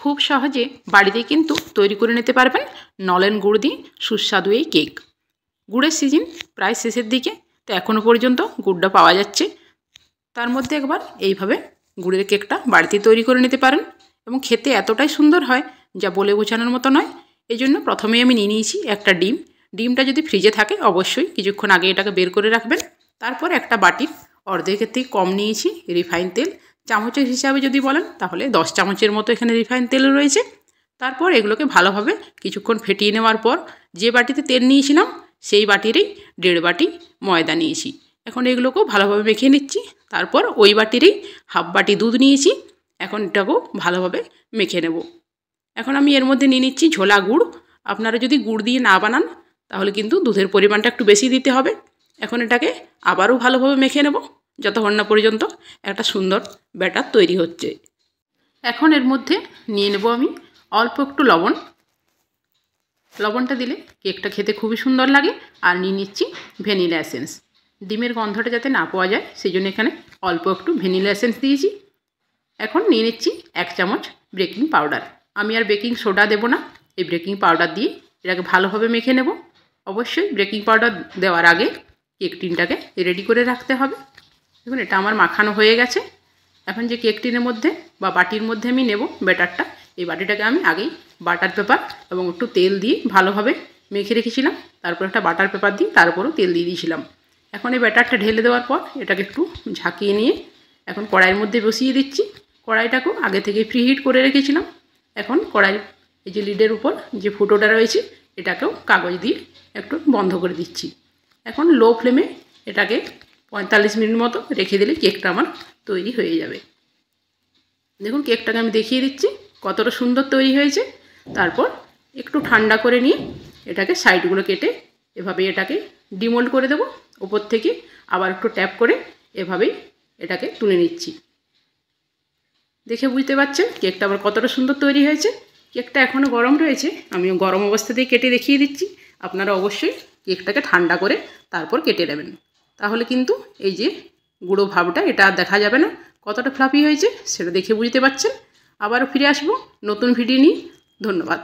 খুব সহজে বাড়িতেই কিন্তু তৈরি করে নিতে পারবেন নলেন গুড় দিয়ে সুস্বাদু এই কেক। গুড়ের সিজন প্রায় শেষের দিকে, তো এখনও পর্যন্ত গুড়টা পাওয়া যাচ্ছে। তার মধ্যে একবার এইভাবে গুড়ের কেকটা বাড়িতেই তৈরি করে নিতে পারেন এবং খেতে এতটাই সুন্দর হয় যা বলে বোঝানোর মতো নয়। এই জন্য প্রথমেই আমি নিয়ে নিয়েছি একটা ডিম। ডিমটা যদি ফ্রিজে থাকে অবশ্যই কিছুক্ষণ আগে এটাকে বের করে রাখবেন। তারপর একটা বাটির অর্ধেকের থেকে কম নিয়েছি রিফাইন তেল। চামচের হিসাবে যদি বলেন তাহলে 10 চামচের মতো এখানে রিফাইন তেল রয়েছে। তারপর এগুলোকে ভালোভাবে কিছুক্ষণ ফেটিয়ে নেওয়ার পর যে বাটিতে তেল নিয়েছিলাম সেই বাটিরই 1.5 বাটি ময়দা নিয়েছি। এখন এগুলোকেও ভালোভাবে মেখে নিচ্ছি। তারপর ওই বাটিরই হাফ বাটি দুধ নিয়েছি। এখন এটাকেও ভালোভাবে মেখে নেব। এখন আমি এর মধ্যে নিয়ে নিচ্ছি ঝোলা গুড়। আপনারা যদি গুড় দিয়ে না বানান তাহলে কিন্তু দুধের পরিমাণটা একটু বেশি দিতে হবে। এখন এটাকে আবারও ভালোভাবে মেখে নেব যতক্ষণ না পর্যন্ত একটা সুন্দর ব্যাটার তৈরি হচ্ছে। এখন এর মধ্যে নিয়ে নেব আমি অল্প একটু লবণ। লবণটা দিলে কেকটা খেতে খুবই সুন্দর লাগে। আর নিয়ে নিচ্ছি ভ্যানিলা এসেন্স। ডিমের গন্ধটা যাতে না পাওয়া যায় সেই জন্য এখানে অল্প একটু ভ্যানিলা এসেন্স দিয়েছি। এখন নিয়ে নিচ্ছি 1 চামচ বেকিং পাউডার। আমি আর বেকিং সোডা দেব না, এই বেকিং পাউডার দিয়ে এটাকে ভালোভাবে মেখে নেব। অবশ্যই বেকিং পাউডার দেওয়ার আগে কেক টিনটাকে রেডি করে রাখতে হবে। দেখুন এটা আমার মাখানো হয়ে গেছে। এখন যে কেক টিনের মধ্যে বা বাটির মধ্যে আমি নেব ব্যাটারটা, এই বাটিটাকে আমি আগেই বাটার পেপার এবং একটু তেল দিয়ে ভালোভাবে মেখে রেখেছিলাম। তারপর একটা বাটার পেপার দিয়ে তার উপরও তেল দিয়ে দিয়েছিলাম। এখন এই ব্যাটারটা ঢেলে দেওয়ার পর এটাকে একটু ঝাঁকিয়ে নিয়ে এখন কড়াইয়ের মধ্যে বসিয়ে দিচ্ছি। কড়াইটাকেও আগে থেকে প্রিহিট করে রেখেছিলাম। এখন কড়াই এই যে লিডের উপর যে ফুটোটা রয়েছে এটাকেও কাগজ দিয়ে একটু বন্ধ করে দিচ্ছি। এখন লো ফ্লেমে এটাকে 45 মিনিট মতো রেখে দিলে কেকটা আমার তৈরি হয়ে যাবে। দেখুন কেকটাকে আমি দেখিয়ে দিচ্ছি কতটা সুন্দর তৈরি হয়েছে। তারপর একটু ঠান্ডা করে নিয়ে এটাকে সাইডগুলো কেটে এভাবে এটাকে ডিমোল্ড করে দেব। উপর থেকে আবার একটু ট্যাপ করে এভাবেই এটাকে তুলে নিচ্ছি। দেখে বুঝতে পারছেন কেকটা আবার কতটা সুন্দর তৈরি হয়েছে। কেকটা এখনও গরম রয়েছে, আমিও গরম অবস্থাতেই কেটে দেখিয়ে দিচ্ছি। আপনারা অবশ্যই কেকটাকে ঠান্ডা করে তারপর কেটে নেবেন, তাহলে কিন্তু এই যে গুঁড়ো ভাবটা এটা আর দেখা যাবে না। কতটা ফ্লাফি হয়েছে সেটা দেখে বুঝতে পারছেন। আবারও ফিরে আসবো নতুন ভিডিও নিয়ে। ধন্যবাদ।